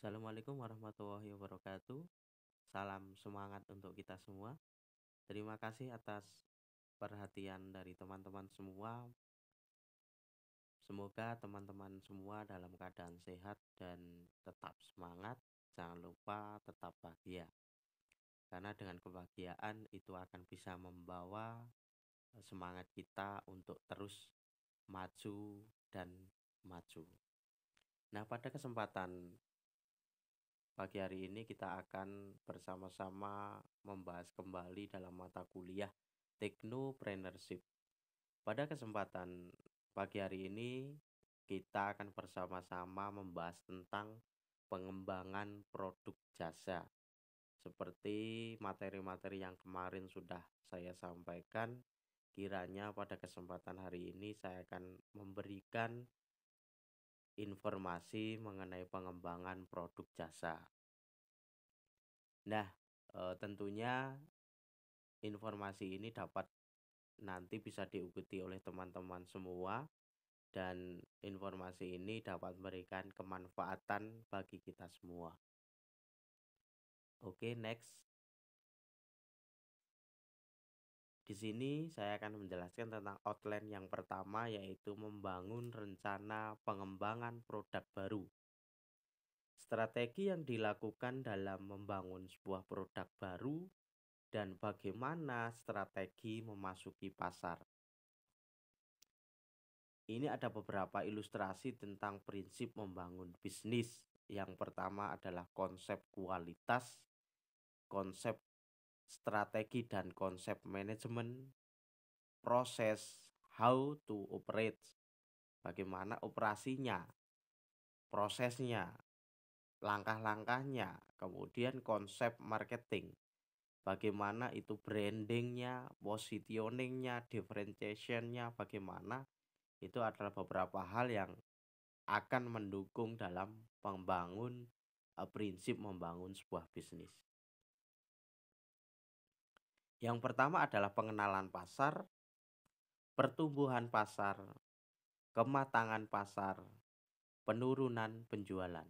Assalamualaikum warahmatullahi wabarakatuh. Salam semangat untuk kita semua. Terima kasih atas perhatian dari teman-teman semua. Semoga teman-teman semua dalam keadaan sehat dan tetap semangat. Jangan lupa tetap bahagia. Karena dengan kebahagiaan itu akan bisa membawa semangat kita untuk terus maju dan maju. Nah, pada kesempatan pagi hari ini kita akan bersama-sama membahas kembali dalam mata kuliah Technopreneurship. Pada kesempatan pagi hari ini kita akan bersama-sama membahas tentang pengembangan produk jasa. Seperti materi-materi yang kemarin sudah saya sampaikan, kiranya pada kesempatan hari ini saya akan memberikan informasi mengenai pengembangan produk jasa. Nah, tentunya informasi ini dapat nanti bisa diikuti oleh teman-teman semua dan informasi ini dapat memberikan kemanfaatan bagi kita semua. Oke, next. Di sini saya akan menjelaskan tentang outline yang pertama, yaitu membangun rencana pengembangan produk baru. Strategi yang dilakukan dalam membangun sebuah produk baru dan bagaimana strategi memasuki pasar. Ini ada beberapa ilustrasi tentang prinsip membangun bisnis. Yang pertama adalah konsep kualitas, konsep strategi dan konsep manajemen, proses how to operate, bagaimana operasinya, prosesnya, langkah-langkahnya, kemudian konsep marketing, bagaimana itu brandingnya, positioningnya, differentiationnya, bagaimana. Itu adalah beberapa hal yang akan mendukung dalam prinsip membangun sebuah bisnis. Yang pertama adalah pengenalan pasar, pertumbuhan pasar, kematangan pasar, penurunan penjualan.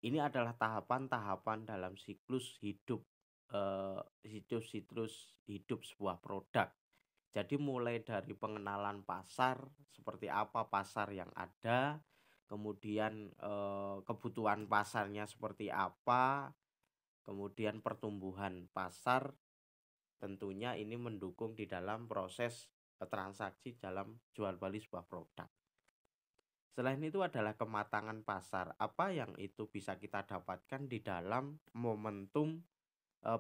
Ini adalah tahapan-tahapan dalam siklus hidup hidup sebuah produk. Jadi mulai dari pengenalan pasar, seperti apa pasar yang ada, kemudian kebutuhan pasarnya seperti apa, kemudian pertumbuhan pasar, tentunya ini mendukung di dalam proses transaksi dalam jual beli sebuah produk. Selain itu adalah kematangan pasar. Apa yang itu bisa kita dapatkan di dalam momentum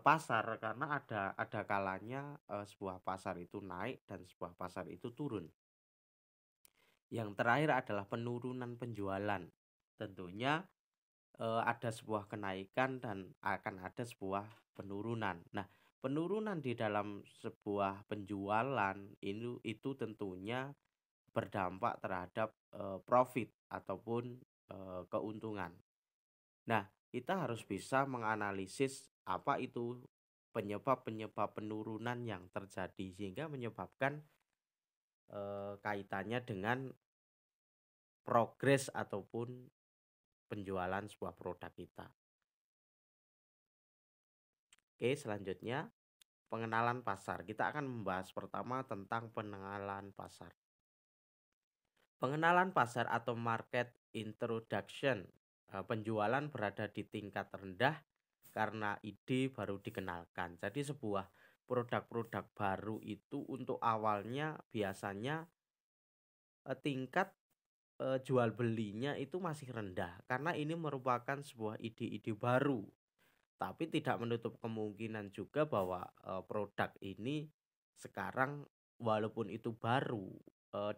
pasar, karena ada kalanya sebuah pasar itu naik dan sebuah pasar itu turun. Yang terakhir adalah penurunan penjualan. Tentunya ada sebuah kenaikan dan akan ada sebuah penurunan. Nah, penurunan di dalam sebuah penjualan itu tentunya berdampak terhadap profit ataupun keuntungan. Nah, kita harus bisa menganalisis apa itu penyebab-penyebab penurunan yang terjadi sehingga menyebabkan kaitannya dengan progres ataupun penjualan sebuah produk kita. Oke, selanjutnya pengenalan pasar. Kita akan membahas pertama tentang pengenalan pasar. Pengenalan pasar atau market introduction. Penjualan berada di tingkat rendah karena ide baru dikenalkan. Jadi sebuah produk-produk baru itu untuk awalnya biasanya tingkat jual belinya itu masih rendah karena ini merupakan sebuah ide-ide baru. Tapi tidak menutup kemungkinan juga bahwa produk ini sekarang walaupun itu baru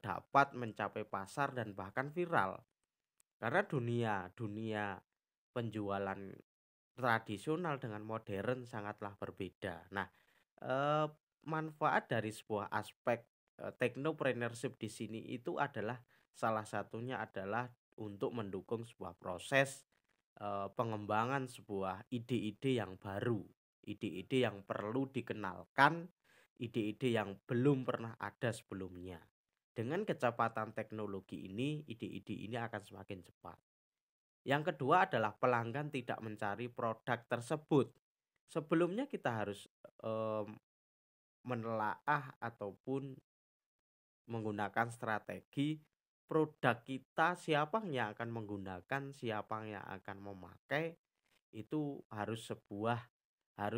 dapat mencapai pasar dan bahkan viral. Karena dunia penjualan tradisional dengan modern sangatlah berbeda. Nah, eh, manfaat dari sebuah aspek technopreneurship di sini itu adalah salah satunya adalah untuk mendukung sebuah proses pengembangan sebuah ide-ide yang baru, ide-ide yang perlu dikenalkan, ide-ide yang belum pernah ada sebelumnya. Dengan kecepatan teknologi ini, ide-ide ini akan semakin cepat. Yang kedua adalah pelanggan tidak mencari produk tersebut. Sebelumnya kita harus, mmm, menelaah ataupun menggunakan strategi produk kita, siapa yang akan menggunakan, siapa yang akan memakai, itu harus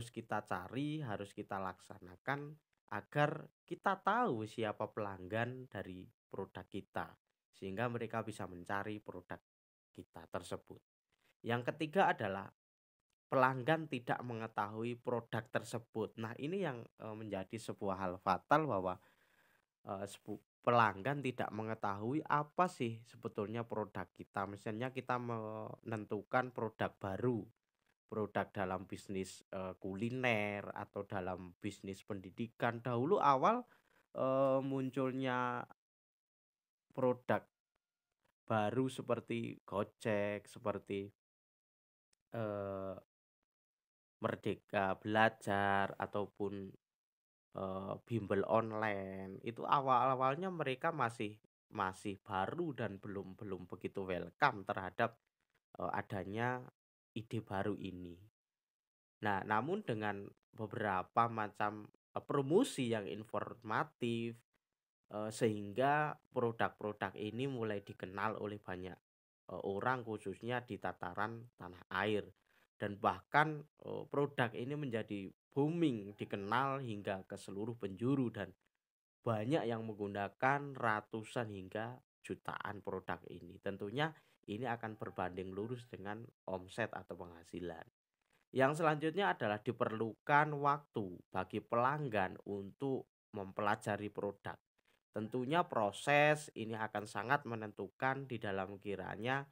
kita cari, harus kita laksanakan agar kita tahu siapa pelanggan dari produk kita, sehingga mereka bisa mencari produk kita tersebut. Yang ketiga adalah pelanggan tidak mengetahui produk tersebut. Nah, ini yang menjadi sebuah hal fatal bahwa pelanggan tidak mengetahui apa sih sebetulnya produk kita. Misalnya kita menentukan produk baru, produk dalam bisnis, kuliner atau dalam bisnis pendidikan. Dahulu awal, munculnya produk baru seperti Gojek, seperti, eee, Merdeka Belajar ataupun bimbel online, itu awal-awalnya mereka masih masih baru dan belum belum begitu welcome terhadap, adanya ide baru ini. Nah, namun dengan beberapa macam, promosi yang informatif, sehingga produk-produk ini mulai dikenal oleh banyak, orang khususnya di tataran tanah air. Dan bahkan, produk ini menjadi booming, dikenal hingga ke seluruh penjuru dan banyak yang menggunakan ratusan hingga jutaan produk ini. Tentunya ini akan berbanding lurus dengan omset atau penghasilan. Yang selanjutnya adalah diperlukan waktu bagi pelanggan untuk mempelajari produk. Tentunya proses ini akan sangat menentukan di dalam kiranya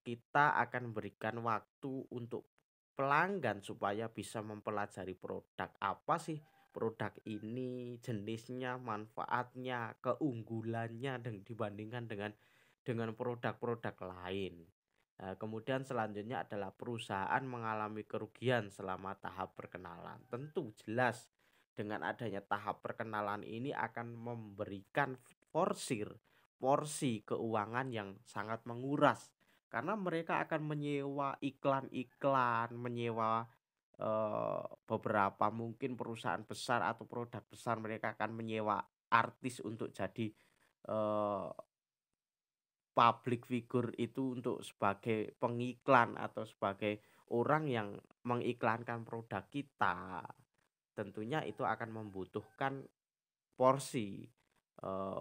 kita akan memberikan waktu untuk pelanggan supaya bisa mempelajari produk apa sih produk ini, jenisnya, manfaatnya, keunggulannya dibandingkan dengan produk-produk lain. Kemudian selanjutnya adalah perusahaan mengalami kerugian selama tahap perkenalan. Tentu jelas dengan adanya tahap perkenalan ini akan memberikan porsi keuangan yang sangat menguras karena mereka akan menyewa iklan-iklan, menyewa, beberapa mungkin perusahaan besar atau produk besar mereka akan menyewa artis untuk jadi, eee, public figure itu untuk sebagai pengiklan atau sebagai orang yang mengiklankan produk kita. Tentunya itu akan membutuhkan porsi,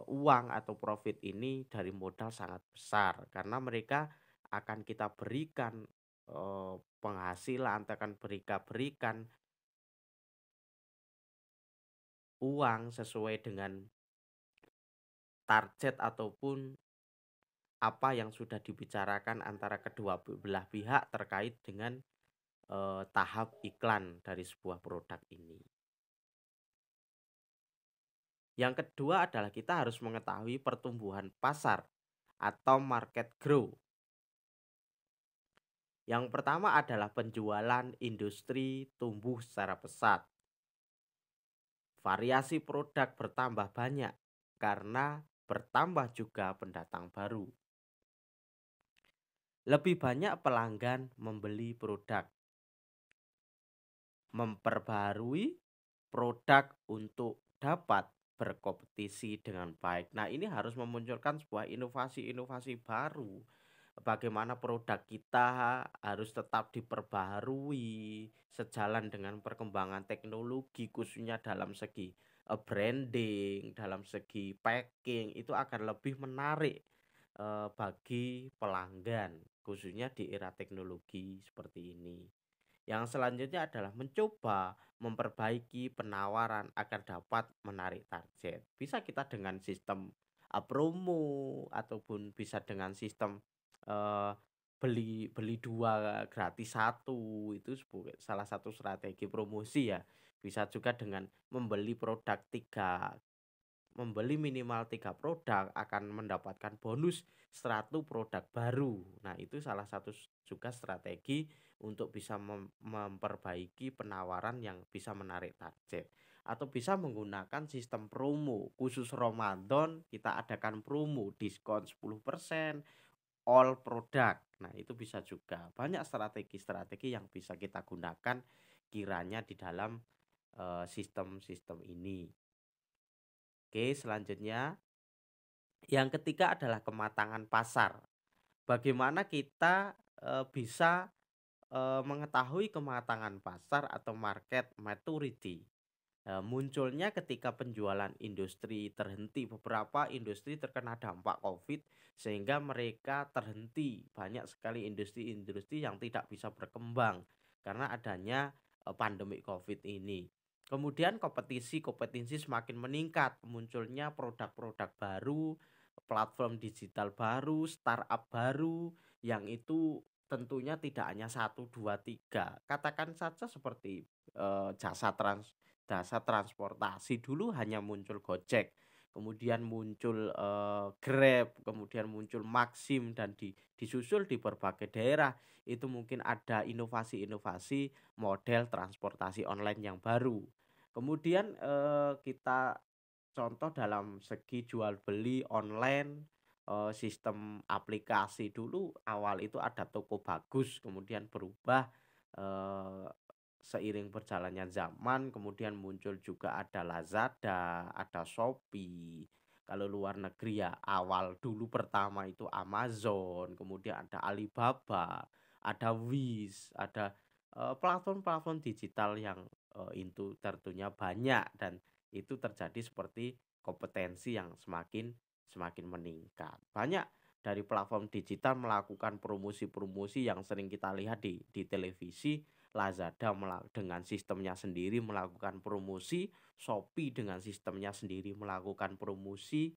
uang atau profit ini dari modal sangat besar karena mereka akan kita berikan, penghasilan, akan berikan uang sesuai dengan target ataupun apa yang sudah dibicarakan antara kedua belah pihak terkait dengan, tahap iklan dari sebuah produk ini. Yang kedua adalah kita harus mengetahui pertumbuhan pasar atau market grow. Yang pertama adalah penjualan industri tumbuh secara pesat. Variasi produk bertambah banyak karena bertambah juga pendatang baru. Lebih banyak pelanggan membeli produk, memperbarui produk untuk dapat berkompetisi dengan baik. Nah, ini harus memunculkan sebuah inovasi-inovasi baru. Bagaimana produk kita harus tetap diperbaharui sejalan dengan perkembangan teknologi khususnya dalam segi branding, dalam segi packing itu akan lebih menarik bagi pelanggan khususnya di era teknologi seperti ini. Yang selanjutnya adalah mencoba memperbaiki penawaran agar dapat menarik target. Bisa kita dengan sistem promo ataupun bisa dengan sistem eh, beli beli dua gratis satu itu salah satu strategi promosi ya. Bisa juga dengan membeli minimal 3 produk akan mendapatkan bonus 100 produk baru. Nah, itu salah satu juga strategi untuk bisa memperbaiki penawaran yang bisa menarik target. Atau bisa menggunakan sistem promo, khusus Ramadan kita adakan promo diskon 10%, all product. Nah, itu bisa juga. Banyak strategi-strategi yang bisa kita gunakan kiranya di dalam sistem-sistem ini. Oke, selanjutnya yang ketiga adalah kematangan pasar. Bagaimana kita bisa mengetahui kematangan pasar atau market maturity. Munculnya ketika penjualan industri terhenti, beberapa industri terkena dampak Covid sehingga mereka terhenti. Banyak sekali industri-industri yang tidak bisa berkembang karena adanya pandemi Covid ini. Kemudian kompetisi semakin meningkat, munculnya produk-produk baru, platform digital baru, startup baru yang itu tentunya tidak hanya satu, 2, 3. Katakan saja seperti jasa transportasi dulu hanya muncul Gojek, kemudian muncul Grab, kemudian muncul Maxim dan disusul di berbagai daerah. Itu mungkin ada inovasi-inovasi model transportasi online yang baru. Kemudian kita contoh dalam segi jual beli online, sistem aplikasi dulu awal itu ada Toko Bagus, kemudian berubah eh, seiring berjalannya zaman, kemudian muncul juga ada Lazada, ada Shopee. Kalau luar negeri ya awal dulu pertama itu Amazon, kemudian ada Alibaba, ada Wish, ada platform-platform digital yang itu tentunya banyak dan itu terjadi seperti kompetensi yang semakin semakin meningkat. Banyak dari platform digital melakukan promosi-promosi yang sering kita lihat di televisi. Lazada dengan sistemnya sendiri melakukan promosi, Shopee dengan sistemnya sendiri melakukan promosi,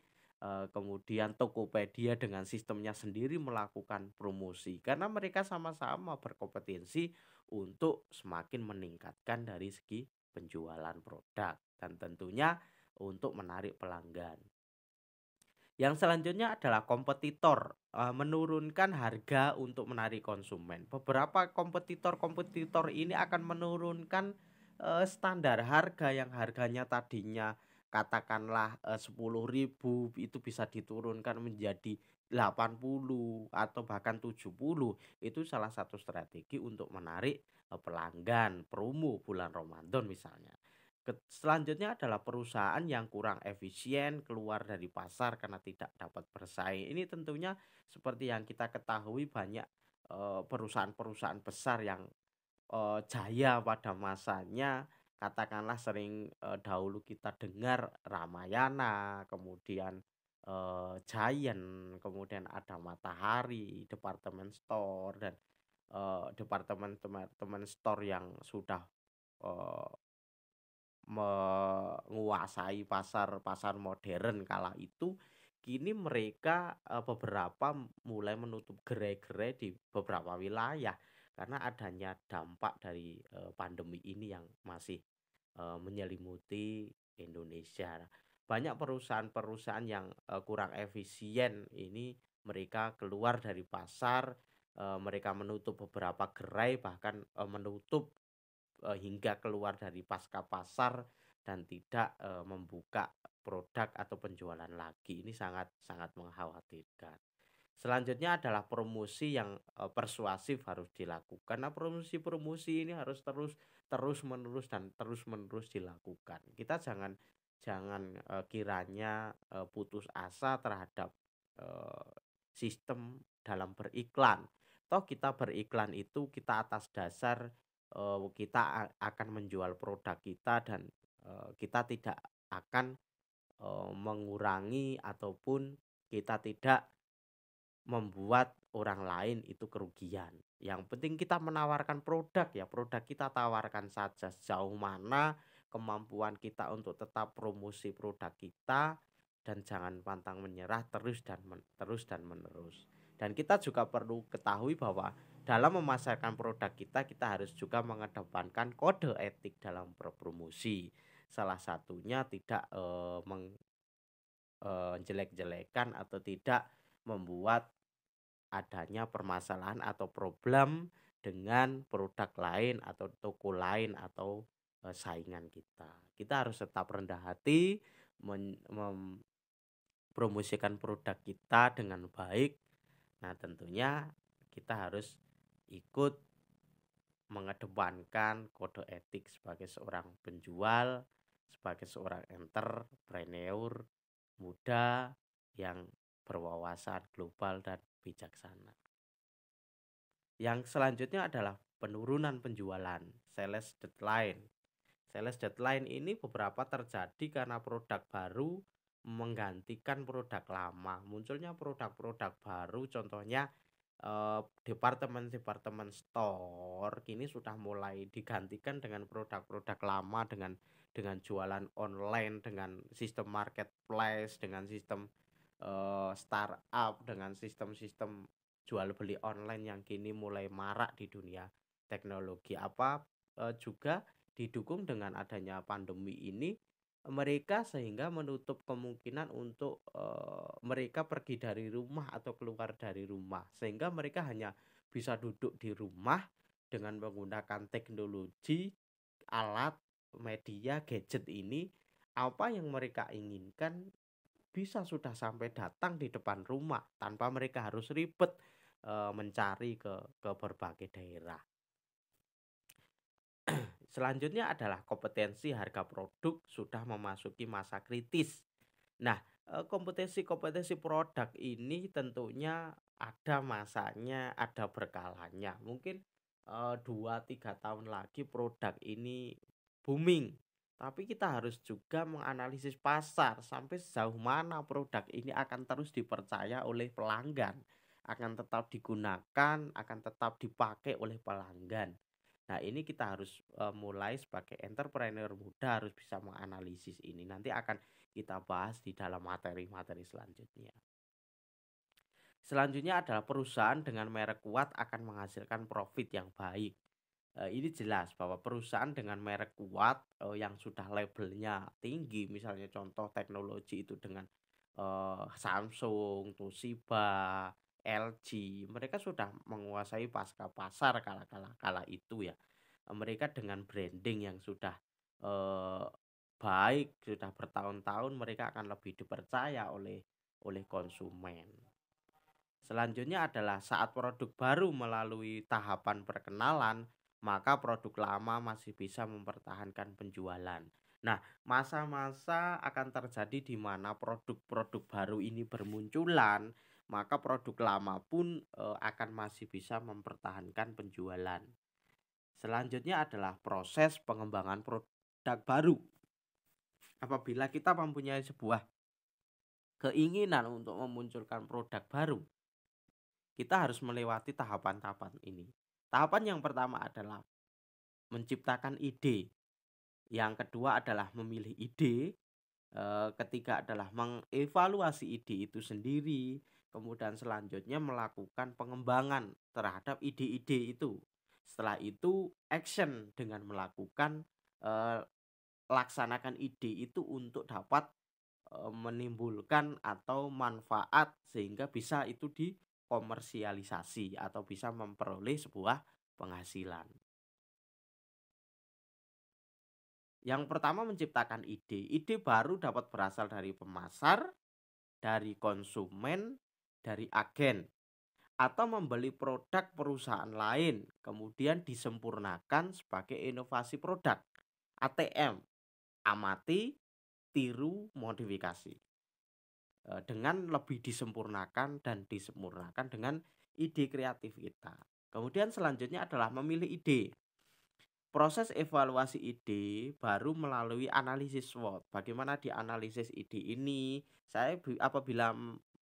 kemudian Tokopedia dengan sistemnya sendiri melakukan promosi. Karena mereka sama-sama berkompetensi untuk semakin meningkatkan dari segi penjualan produk dan tentunya untuk menarik pelanggan. Yang selanjutnya adalah kompetitor, menurunkan harga untuk menarik konsumen. Beberapa kompetitor-kompetitor ini akan menurunkan standar harga yang harganya tadinya katakanlah 10.000 itu bisa diturunkan menjadi 80 atau bahkan 70. Itu salah satu strategi untuk menarik pelanggan, promo bulan Ramadan misalnya. Selanjutnya adalah perusahaan yang kurang efisien keluar dari pasar karena tidak dapat bersaing. Ini tentunya seperti yang kita ketahui banyak perusahaan-perusahaan besar yang jaya pada masanya. Katakanlah sering dahulu kita dengar Ramayana, kemudian Giant, kemudian ada Matahari, departemen store dan departemen store yang sudah eh, menguasai pasar-pasar modern kala itu, kini mereka beberapa mulai menutup gerai-gerai di beberapa wilayah karena adanya dampak dari pandemi ini yang masih menyelimuti Indonesia. Banyak perusahaan-perusahaan yang kurang efisien ini mereka keluar dari pasar, mereka menutup beberapa gerai bahkan menutup hingga keluar dari pasca pasar dan tidak membuka produk atau penjualan lagi. Ini sangat sangat mengkhawatirkan. Selanjutnya adalah promosi yang persuasif harus dilakukan. Nah, promosi-promosi ini harus terus terus menerus dan terus menerus dilakukan. Kita jangan jangan kiranya putus asa terhadap eh, sistem dalam beriklan. Toh kita beriklan itu kita atas dasar kita akan menjual produk kita dan kita tidak akan mengurangi ataupun kita tidak membuat orang lain itu kerugian. Yang penting kita menawarkan produk ya, produk kita tawarkan saja sejauh mana kemampuan kita untuk tetap promosi produk kita dan jangan pantang menyerah terus dan menerus. Dan kita juga perlu ketahui bahwa dalam memasarkan produk kita harus juga mengedepankan kode etik dalam berpromosi. Salah satunya tidak jelek-jelekan atau tidak membuat adanya permasalahan atau problem dengan produk lain atau toko lain atau saingan kita. Kita harus tetap rendah hati mempromosikan produk kita dengan baik Nah, tentunya kita harus ikut mengedepankan kode etik sebagai seorang penjual, sebagai seorang entrepreneur muda yang berwawasan global dan bijaksana. Yang selanjutnya adalah penurunan penjualan, sales deadline. Sales deadline ini beberapa terjadi karena produk baru menggantikan produk lama. Munculnya produk-produk baru, contohnya departemen-departemen store kini sudah mulai digantikan dengan produk-produk lama, dengan jualan online, dengan sistem marketplace, dengan sistem startup, dengan sistem-sistem jual beli online yang kini mulai marak di dunia teknologi. Juga didukung dengan adanya pandemi ini, mereka sehingga menutup kemungkinan untuk mereka pergi dari rumah atau keluar dari rumah, sehingga mereka hanya bisa duduk di rumah dengan menggunakan teknologi, alat, media, gadget ini. Apa yang mereka inginkan bisa sudah sampai datang di depan rumah tanpa mereka harus ribet mencari ke berbagai daerah. Selanjutnya adalah kompetensi harga produk sudah memasuki masa kritis. Nah, kompetensi-kompetensi produk ini tentunya ada masanya, ada berkalanya. Mungkin 2, 3 tahun lagi produk ini booming, tapi kita harus juga menganalisis pasar sampai sejauh mana produk ini akan terus dipercaya oleh pelanggan, akan tetap digunakan, akan tetap dipakai oleh pelanggan. Nah, ini kita harus mulai sebagai entrepreneur muda harus bisa menganalisis ini. Nanti akan kita bahas di dalam materi-materi selanjutnya. Selanjutnya adalah perusahaan dengan merek kuat akan menghasilkan profit yang baik. Ini jelas bahwa perusahaan dengan merek kuat yang sudah labelnya tinggi, misalnya contoh teknologi itu dengan Samsung, Toshiba, LG, mereka sudah menguasai pasar kala itu ya. Mereka dengan branding yang sudah eh, baik, sudah bertahun-tahun, mereka akan lebih dipercaya oleh konsumen. Selanjutnya adalah saat produk baru melalui tahapan perkenalan, maka produk lama masih bisa mempertahankan penjualan. Nah, masa-masa akan terjadi di mana produk-produk baru ini bermunculan, maka produk lama pun akan masih bisa mempertahankan penjualan. Selanjutnya adalah proses pengembangan produk baru. Apabila kita mempunyai sebuah keinginan untuk memunculkan produk baru, kita harus melewati tahapan-tahapan ini. Tahapan yang pertama adalah menciptakan ide, yang kedua adalah memilih ide, ketiga adalah mengevaluasi ide itu sendiri, kemudian selanjutnya melakukan pengembangan terhadap ide-ide itu. Setelah itu action dengan melakukan eh, laksanakan ide itu untuk dapat menimbulkan atau manfaat sehingga bisa itu dikomersialisasi atau bisa memperoleh sebuah penghasilan. Yang pertama menciptakan ide. Ide baru dapat berasal dari pemasar, dari konsumen, dari agen, atau membeli produk perusahaan lain, kemudian disempurnakan sebagai inovasi produk. ATM, amati, tiru, modifikasi. Dengan lebih disempurnakan dan disempurnakan dengan ide kreatif kita. Kemudian selanjutnya adalah memilih ide. Proses evaluasi ide baru melalui analisis SWOT. Bagaimana dianalisis ide ini? Apabila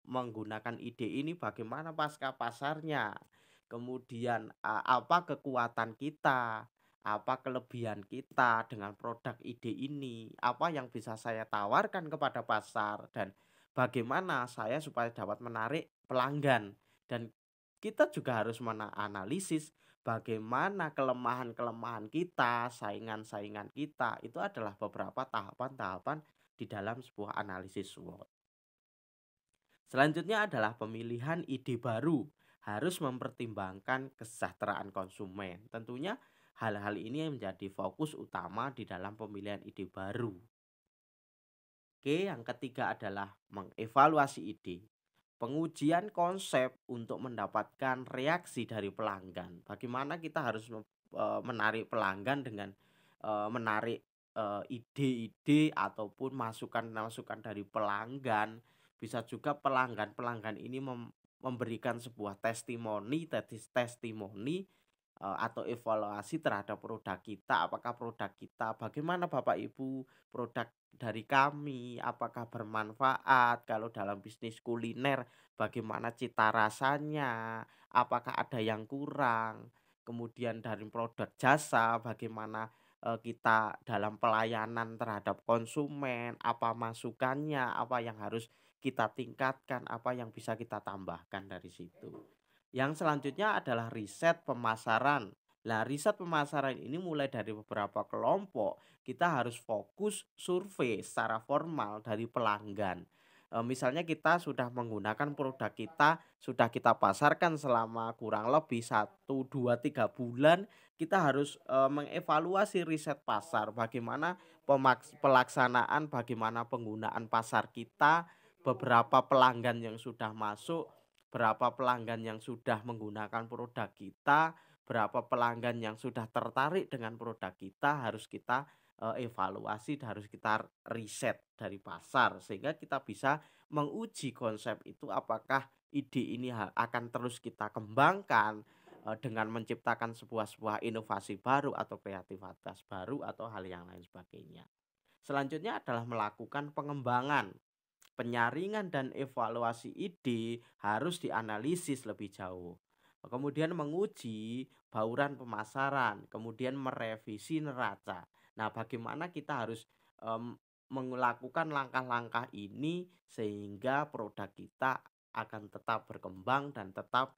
menggunakan ide ini bagaimana pasca pasarnya? Kemudian apa kekuatan kita? Apa kelebihan kita dengan produk ide ini? Apa yang bisa saya tawarkan kepada pasar dan bagaimana saya supaya dapat menarik pelanggan? Dan kita juga harus menganalisis bagaimana kelemahan-kelemahan kita, saingan-saingan kita, itu adalah beberapa tahapan-tahapan di dalam sebuah analisis SWOT. Selanjutnya adalah pemilihan ide baru, harus mempertimbangkan kesejahteraan konsumen. Tentunya hal-hal ini yang menjadi fokus utama di dalam pemilihan ide baru. Oke, yang ketiga adalah mengevaluasi ide. pengujian konsep untuk mendapatkan reaksi dari pelanggan. Bagaimana kita harus menarik pelanggan dengan menarik ide-ide ataupun masukan-masukan dari pelanggan. Bisa juga pelanggan-pelanggan ini memberikan sebuah testimoni atau evaluasi terhadap produk kita. Apakah produk kita, bagaimana Bapak Ibu produk dari kami, apakah bermanfaat? Kalau dalam bisnis kuliner, bagaimana cita rasanya, apakah ada yang kurang? Kemudian dari produk jasa, bagaimana kita dalam pelayanan terhadap konsumen, apa masukannya, apa yang harus kita tingkatkan, apa yang bisa kita tambahkan dari situ. Yang selanjutnya adalah riset pemasaran. Nah, riset pemasaran ini mulai dari beberapa kelompok. Kita harus fokus survei secara formal dari pelanggan. Misalnya kita sudah menggunakan produk kita, sudah kita pasarkan selama kurang lebih 1, 2, 3 bulan, kita harus mengevaluasi riset pasar. Bagaimana pelaksanaan, bagaimana penggunaan pasar kita, beberapa pelanggan yang sudah masuk, berapa pelanggan yang sudah menggunakan produk kita, berapa pelanggan yang sudah tertarik dengan produk kita, harus kita evaluasi, harus kita riset dari pasar sehingga kita bisa menguji konsep itu apakah ide ini akan terus kita kembangkan dengan menciptakan sebuah inovasi baru atau kreativitas baru atau hal yang lain sebagainya. Selanjutnya adalah melakukan pengembangan. Penyaringan dan evaluasi ide harus dianalisis lebih jauh. Kemudian menguji bauran pemasaran, kemudian merevisi neraca. Nah, bagaimana kita harus melakukan langkah-langkah ini sehingga produk kita akan tetap berkembang dan tetap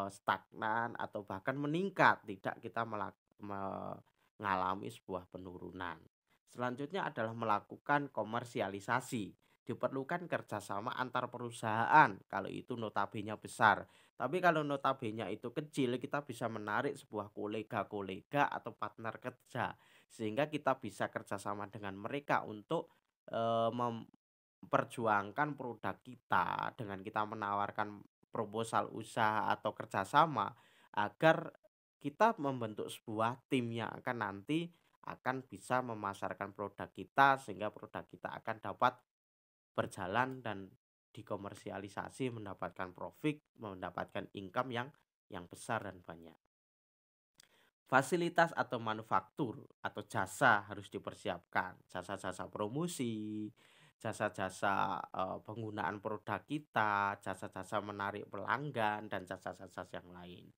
stagnan atau bahkan meningkat, tidak kita mengalami sebuah penurunan. Selanjutnya adalah melakukan komersialisasi. Diperlukan kerjasama antar perusahaan kalau itu notabene besar. Tapi kalau notabene itu kecil, kita bisa menarik sebuah kolega-kolega atau partner kerja sehingga kita bisa kerjasama dengan mereka untuk memperjuangkan produk kita dengan kita menawarkan proposal usaha atau kerjasama agar kita membentuk sebuah tim yang akan nanti akan bisa memasarkan produk kita sehingga produk kita akan dapat berjalan dan dikomersialisasi mendapatkan profit, mendapatkan income yang besar dan banyak. Fasilitas atau manufaktur atau jasa harus dipersiapkan, jasa-jasa promosi, jasa-jasa penggunaan produk kita, jasa-jasa menarik pelanggan dan jasa-jasa yang lain.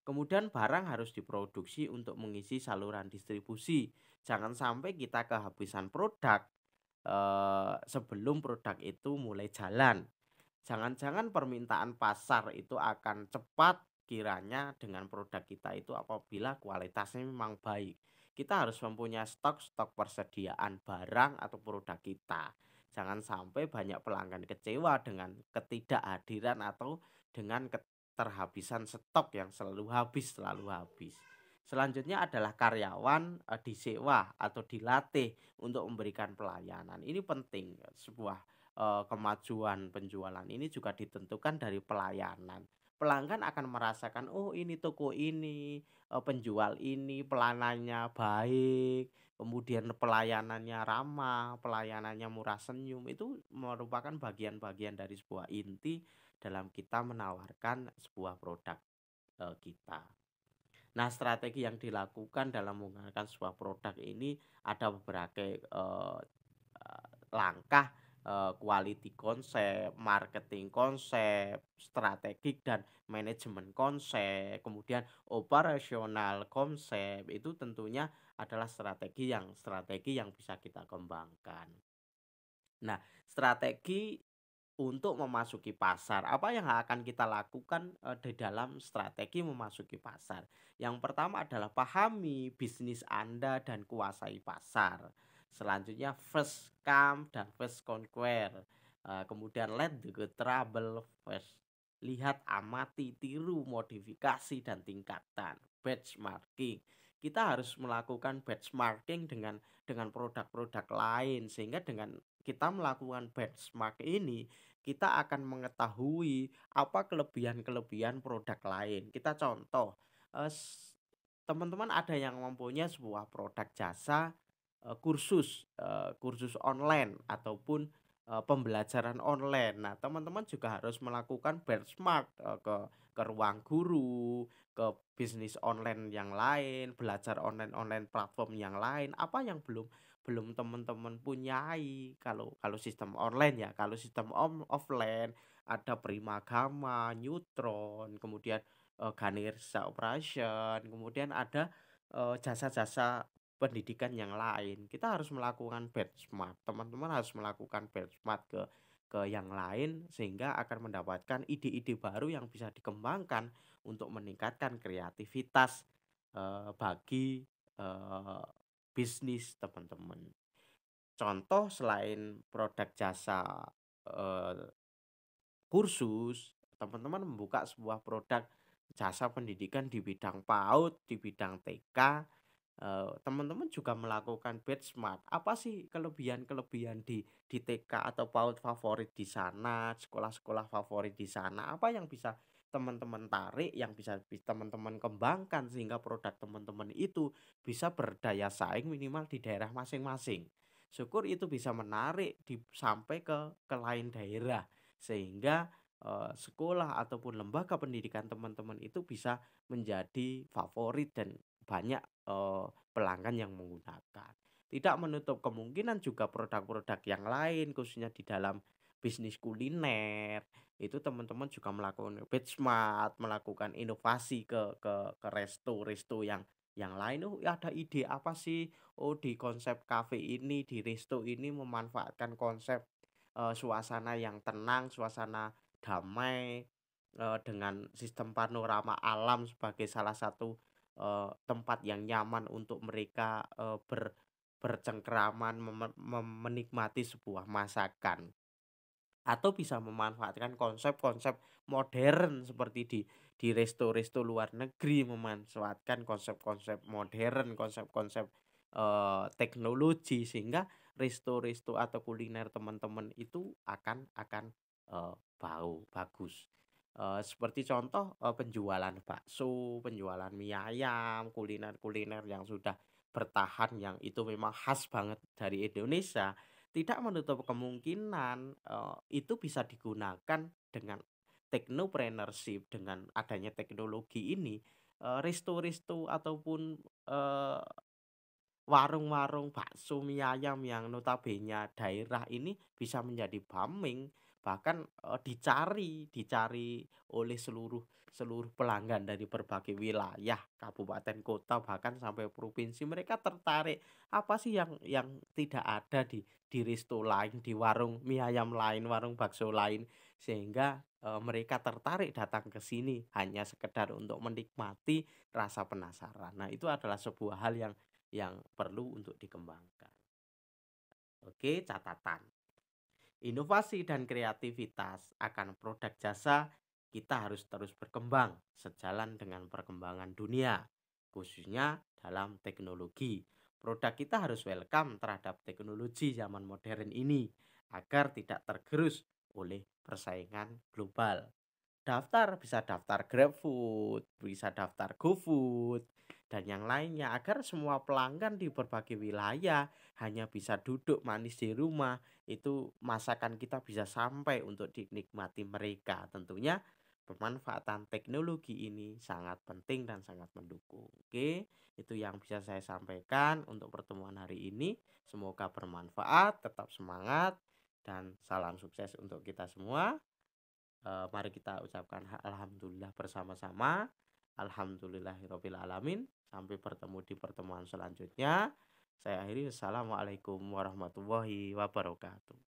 Kemudian barang harus diproduksi untuk mengisi saluran distribusi. Jangan sampai kita kehabisan produk sebelum produk itu mulai jalan. Jangan-jangan permintaan pasar itu akan cepat kiranya dengan produk kita itu apabila kualitasnya memang baik. Kita harus mempunyai stok persediaan barang atau produk kita. Jangan sampai banyak pelanggan kecewa dengan ketidakhadiran atau dengan keterhabisan stok yang selalu habis. Selanjutnya adalah karyawan disewa atau dilatih untuk memberikan pelayanan. Ini penting, sebuah kemajuan penjualan ini juga ditentukan dari pelayanan. Pelanggan akan merasakan, oh ini toko ini, penjual ini pelayanannya baik, kemudian pelayanannya ramah, pelayanannya murah senyum. Itu merupakan bagian-bagian dari sebuah inti dalam kita menawarkan sebuah produk kita. Nah, strategi yang dilakukan dalam menggunakan sebuah produk ini ada beberapa langkah, quality konsep, marketing konsep, strategik dan manajemen konsep, kemudian operasional konsep, itu tentunya adalah strategi yang bisa kita kembangkan. Nah, strategi untuk memasuki pasar, apa yang akan kita lakukan di dalam strategi memasuki pasar? Yang pertama adalah pahami bisnis Anda dan kuasai pasar. Selanjutnya first come dan first conquer. Kemudian let the good trouble first. Lihat, amati, tiru, modifikasi dan tingkatkan. Benchmarking. Kita harus melakukan benchmarking dengan produk-produk lain sehingga dengan kita melakukan benchmark ini kita akan mengetahui apa kelebihan-kelebihan produk lain. Kita contoh, eee, s teman-teman ada yang mempunyai sebuah produk jasa, kursus online ataupun, pembelajaran online. Nah, teman-teman juga harus melakukan benchmark, ke ruang guru, ke bisnis online yang lain, belajar online-online platform yang lain, apa yang belum belum teman-teman punyai. Kalau sistem online ya, kalau sistem offline ada Primagama, Neutron, kemudian, Ganesha Operation, kemudian ada, jasa-jasa pendidikan yang lain. Kita harus melakukan benchmark, teman-teman harus melakukan benchmark ke yang lain sehingga akan mendapatkan ide-ide baru yang bisa dikembangkan untuk meningkatkan kreativitas, bagi, eee, bisnis teman-teman. Contoh selain produk jasa, eee, kursus, teman-teman membuka sebuah produk jasa pendidikan di bidang PAUD, di bidang TK, teman-teman juga melakukan benchmark, apa sih kelebihan-kelebihan di TK atau PAUD favorit di sana, sekolah-sekolah favorit di sana, apa yang bisa teman-teman tarik, yang bisa teman-teman kembangkan sehingga produk teman-teman itu bisa berdaya saing minimal di daerah masing-masing. Syukur itu bisa menarik sampai ke lain daerah sehingga, sekolah ataupun lembaga pendidikan teman-teman itu bisa menjadi favorit dan banyak, pelanggan yang menggunakan. Tidak menutup kemungkinan juga produk-produk yang lain khususnya di dalam bisnis kuliner, itu teman-teman juga melakukan benchmark, melakukan inovasi ke resto-resto yang lain, "Oh, ada ide apa sih? Oh, di konsep kafe ini, di resto ini memanfaatkan konsep, suasana yang tenang, suasana damai, dengan sistem panorama alam sebagai salah satu tempat yang nyaman untuk mereka, bercengkraman menikmati sebuah masakan. Atau bisa memanfaatkan konsep-konsep modern seperti di resto-resto luar negeri, memanfaatkan konsep-konsep modern, konsep-konsep, teknologi sehingga resto-resto atau kuliner teman-teman itu akan, bagus. Seperti contoh, penjualan bakso, penjualan mie ayam, kuliner-kuliner yang sudah bertahan yang itu memang khas banget dari Indonesia, tidak menutup kemungkinan, itu bisa digunakan dengan technopreneurship, dengan adanya teknologi ini, resto-resto ataupun, eee, warung-warung bakso mie ayam yang notabene daerah ini bisa menjadi booming, bahkan, dicari oleh seluruh seluruh pelanggan dari berbagai wilayah, kabupaten, kota, bahkan sampai provinsi. Mereka tertarik, apa sih yang tidak ada di resto lain, di warung mie ayam lain, warung bakso lain, sehingga, mereka tertarik datang ke sini hanya sekedar untuk menikmati rasa penasaran. Nah, itu adalah sebuah hal yang perlu untuk dikembangkan. Oke, catatan. Inovasi dan kreativitas akan produk jasa kita harus terus berkembang sejalan dengan perkembangan dunia, khususnya dalam teknologi. Produk kita harus welcome terhadap teknologi zaman modern ini agar tidak tergerus oleh persaingan global. Bisa daftar GrabFood, bisa daftar GoFood, dan yang lainnya agar semua pelanggan di berbagai wilayah hanya bisa duduk manis di rumah, itu masakan kita bisa sampai untuk dinikmati mereka. Tentunya pemanfaatan teknologi ini sangat penting dan sangat mendukung. Oke, itu yang bisa saya sampaikan untuk pertemuan hari ini. Semoga bermanfaat, tetap semangat, dan salam sukses untuk kita semua. Mari kita ucapkan alhamdulillah bersama-sama. Alhamdulillahirabbil alamin. Sampai bertemu di pertemuan selanjutnya. Saya akhiri, wassalamualaikum warahmatullahi wabarakatuh.